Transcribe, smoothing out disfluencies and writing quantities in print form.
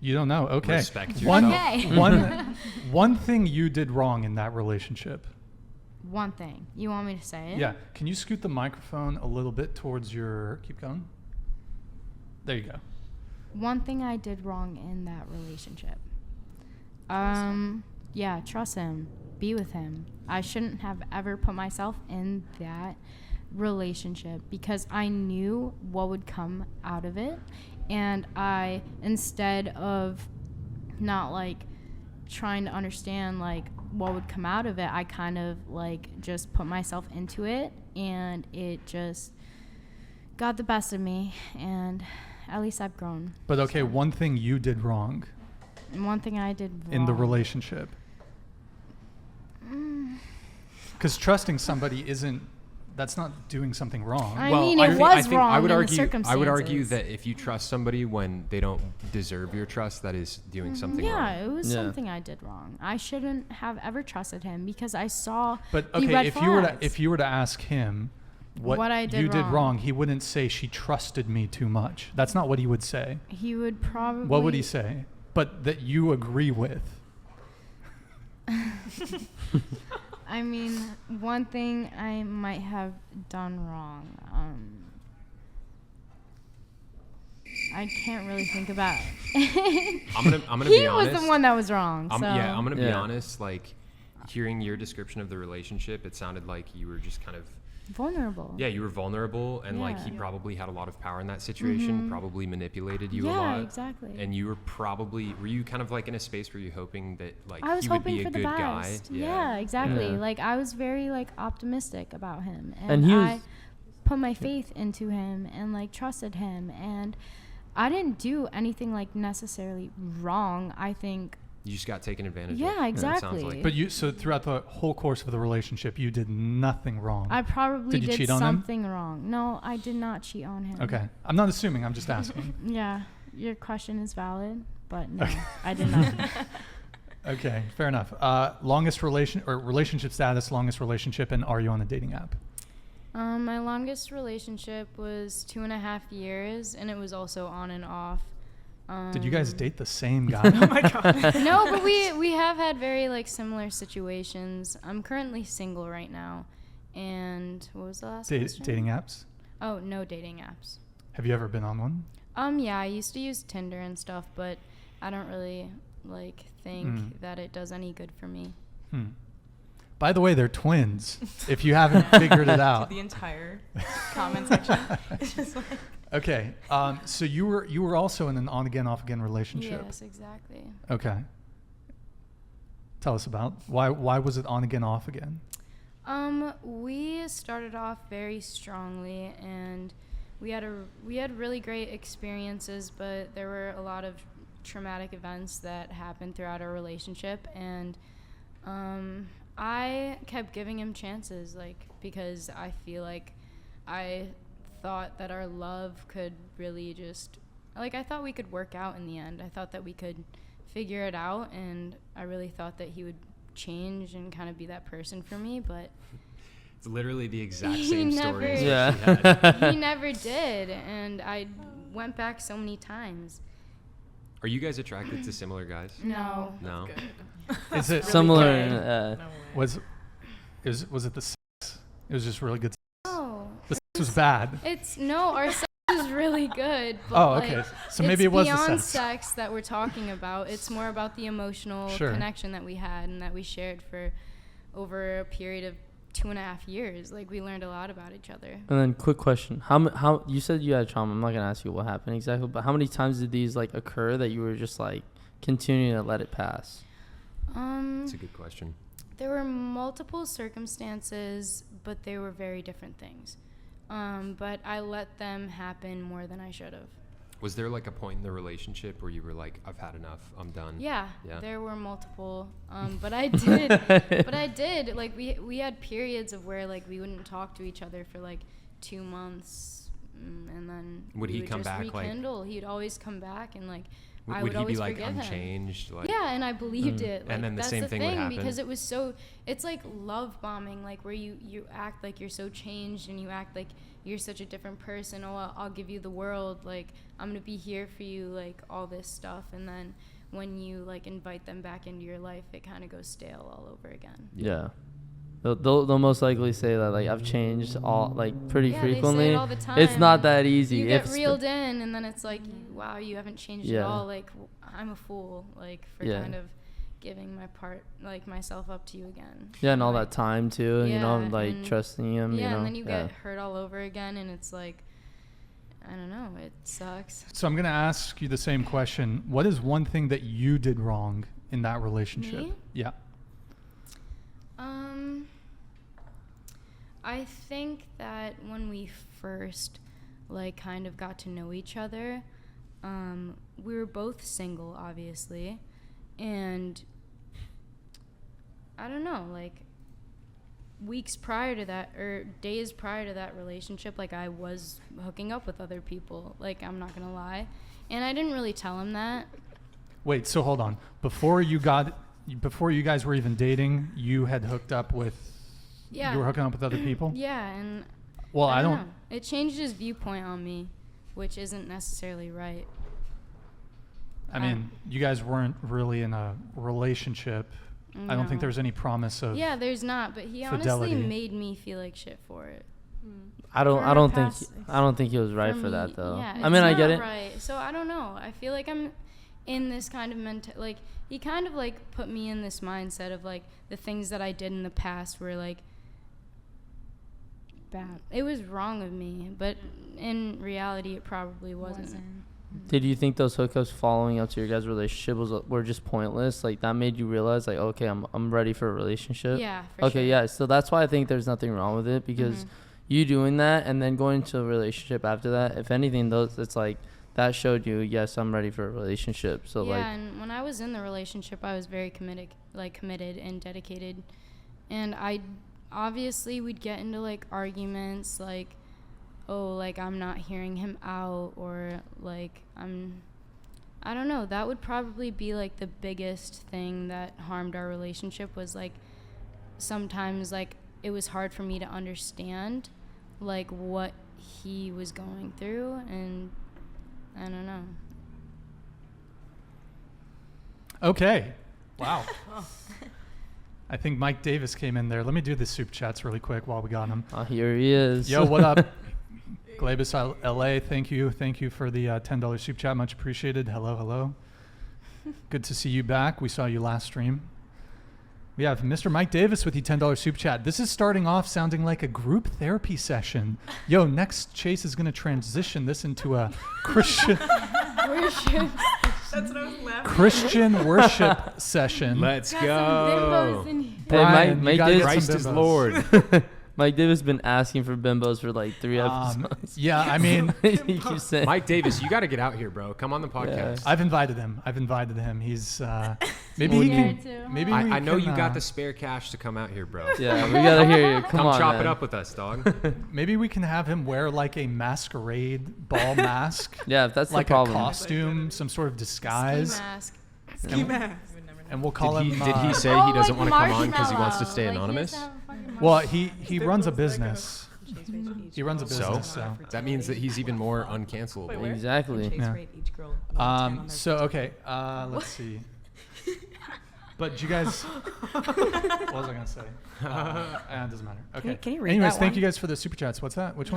You don't know. Okay. Respect yourself. One thing you did wrong in that relationship. One thing. You want me to say it? Yeah. Can you scoot the microphone a little bit towards your... Keep going. There you go. One thing I did wrong in that relationship. Yeah, trust him. Be with him. I shouldn't have ever put myself in that relationship because I knew what would come out of it. And I, instead of not like trying to understand like what would come out of it, I kind of like just put myself into it, and it just got the best of me, and at least I've grown. But okay, so. One thing you did wrong. One thing I did wrong. In the relationship. Because trusting somebody that's not doing something wrong. I mean, it was wrong I would in argue, the circumstances. I would argue that if you trust somebody when they don't deserve your trust, that is doing something wrong. Yeah, it was something I did wrong. I shouldn't have ever trusted him because I saw But the okay, red flags. if you were to ask him what I did you wrong. did wrong, he wouldn't say she trusted me too much. That's not what he would say. He would probably... What would he say? But that you agree with. I mean, one thing I might have done wrong. I can't really think about it. I'm gonna be honest. He was the one that was wrong. I'm gonna be honest. Like, hearing your description of the relationship, it sounded like you were just kind of vulnerable. Yeah, you were vulnerable, and like he probably had a lot of power in that situation. Probably manipulated you a lot. Yeah, exactly. And you were you kind of like in a space where you hoping that like I was he would hoping be a for good the guy? best. Yeah, exactly. Yeah. Like I was very like optimistic about him, And he was, I put my faith into him and like trusted him, and I didn't do anything like necessarily wrong. I think. You just got taken advantage of. Yeah, exactly. Like. But so throughout the whole course of the relationship, you did nothing wrong. I probably did did something wrong. No, I did not cheat on him. Okay. I'm not assuming. I'm just asking. Yeah, your question is valid, but no, I did not. Okay, fair enough. Longest relationship status, longest relationship, and are you on a dating app? My longest relationship was 2.5 years, and it was also on and off. Did you guys date the same guy? Oh my god. No, but we have had very like similar situations. I'm currently single right now. And what was the last question? Dating apps? Oh, no dating apps. Have you ever been on one? Yeah, I used to use Tinder and stuff, but I don't really like think that it does any good for me. By the way, they're twins. If you haven't figured it out. The entire comment section. It's just like Okay, so you were also in an on again, off again relationship. Yes, exactly. Okay. Tell us about why was it on again, off again? We started off very strongly, and we had really great experiences, but there were a lot of traumatic events that happened throughout our relationship, and I kept giving him chances, like because I feel like I thought that our love could really just I thought we could work out in the end. I thought that we could figure it out, and I really thought that he would change and kind of be that person for me, but it's literally the exact same story. He never did, and I went back so many times. Are you guys attracted to similar guys? No. Is it similar? Was it the sex? It was just really good. No. The sex was bad. Our sex is really good. But oh, okay. So maybe it was the sex. It's beyond sex that we're talking about. It's more about the emotional connection that we had and that we shared for over a period of 2.5 years. Like, we learned a lot about each other. And then, quick question: How you said you had trauma? I'm not gonna ask you what happened exactly, but how many times did these like occur that you were just like continuing to let it pass? That's a good question. There were multiple circumstances, but they were very different things. But I let them happen more than I should have. Was there like a point in the relationship where you were like, I've had enough, I'm done? Yeah. There were multiple. But I did. Like, we had periods of where like we wouldn't talk to each other for like 2 months, and then would he come back? Rekindle. He'd always come back, and like I Would would he be always like, forgive I'm him. changed? Like, Yeah, and I believed it. Like, And then the that's same the thing would thing happen. because it was it's like love bombing, like where you act like you're so changed and you act like you're such a different person. Oh, I'll give you the world. Like, I'm going to be here for you, like all this stuff. And then when you like invite them back into your life, it kind of goes stale all over again. Yeah. They'll most likely say that like I've changed all like pretty Yeah, frequently. they say it all the time. It's not that easy. You get If reeled in, and then it's like, wow, you haven't changed Yeah. at all. Like, I'm a fool, like, for Yeah. kind of giving myself up to you again. Yeah, and all Like, that time too, you know, Yeah, like and- trusting him, Yeah, you know. and then you get hurt all over again, and it's like, I don't know, it sucks. So I'm going to ask you the same question. What is one thing that you did wrong in that relationship? Me? Yeah. I think that when we first, like, kind of got to know each other, we were both single, obviously, and I don't know, like, weeks prior to that, or days prior to that relationship, like, I was hooking up with other people, like, I'm not gonna lie, and I didn't really tell him that. Wait, so hold on. Before you guys were even dating, you had hooked up with, Yeah. you were hooking up with other people? Yeah, and Well, I don't, know. It changed his viewpoint on me, which isn't necessarily right. I mean, you guys weren't really in a relationship. I don't think No. there was any promise of, Yeah, there's not, but he fidelity. honestly made me feel like shit for it. I don't for I our don't think past I don't think he was right for me, that though. Yeah, I mean, it's I get not it. Right. So I don't know. I feel like I'm in this kind of like he kind of like put me in this mindset of like the things that I did in the past were like bad. It was wrong of me, but in reality, it probably wasn't. Did you think those hookups following up to your guys' relationship were just pointless? Like that made you realize like, okay, I'm ready for a relationship? Yeah. For Okay, sure. yeah. So that's why I think there's nothing wrong with it because you doing that and then going into a relationship after that, if anything, it's like that showed you, yes, I'm ready for a relationship. So yeah, like, and when I was in the relationship, I was very committed and dedicated, and I obviously we'd get into like arguments, like, oh, like I'm not hearing him out, or like I don't know. That would probably be like the biggest thing that harmed our relationship was like sometimes like it was hard for me to understand like what he was going through, and I don't know. Okay. Wow. I think Mike Davis came in there. Let me do the soup chats really quick while we got him. here he is. Yo, what up? Glabus LA, thank you. Thank you for the $10 soup chat. Much appreciated. Hello, hello. Good to see you back. We saw you last stream. We have Mr. Mike Davis with the $10 soup chat. This is starting off sounding like a group therapy session. Yo, next Chase is going to transition this into a Christian That's what I was laughing Christian worship session. Let's Got some go. bimbos in here. Hey, Brian, Mike you gotta Davis- get Christ some is bimbos. Lord. Mike Davis been asking for bimbos for like 3 episodes. Yeah, I mean, He keeps saying, Mike Davis, you got to get out here, bro. Come on the podcast. I've invited him. He's maybe Well, he you- can. Too. Maybe I we know can, you got the spare cash to come out here, bro. yeah, we gotta hear you. Come on, chop man. it up with us, dog. Maybe we can have him wear like a masquerade ball mask, Yeah, if that's like the a problem. costume, some sort of disguise, Ski mask. Ski mask. and we'll call him. Did he say Oh, he doesn't like want to come on because he wants to marshmallow. stay Like, he has anonymous? to have a fucking Well, marshmallow. he runs a business. He runs a So? business, so. That means that he's even more uncancelable. Wait, where? Exactly. Chase Yeah. rate each girl 1 to 10 on their So okay, let's see. But you guys, what was I gonna say? It doesn't matter. Okay. Can you read Anyways, that thank one? you guys for the super chats. What's that? Which one?